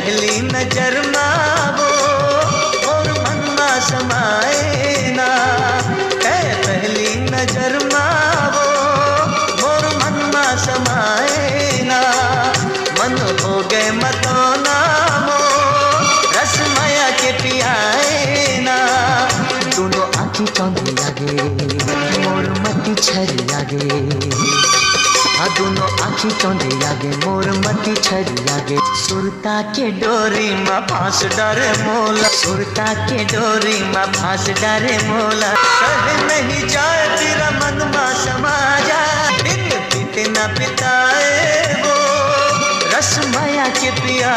पहली नजर मावो और मन मा समाए ना, पहली नजर मावो और मन मा समाए ना, मन हो गए मतो नामो रस माया के पियाए ना। दोनों आँखी चौंधी लागे मोर मती छरी लागे, हाँ दोनों आँखी चौंधी लागे मोर मती छरी लागे। सुरता के डोरी माँ फांस डारे मोला, सुरता के डोरी माँ फांस डारे मोला। कहे नहीं जाए तेरा मन माँ समा जाए, बिन पीते न पिताए वो रस माया के पिया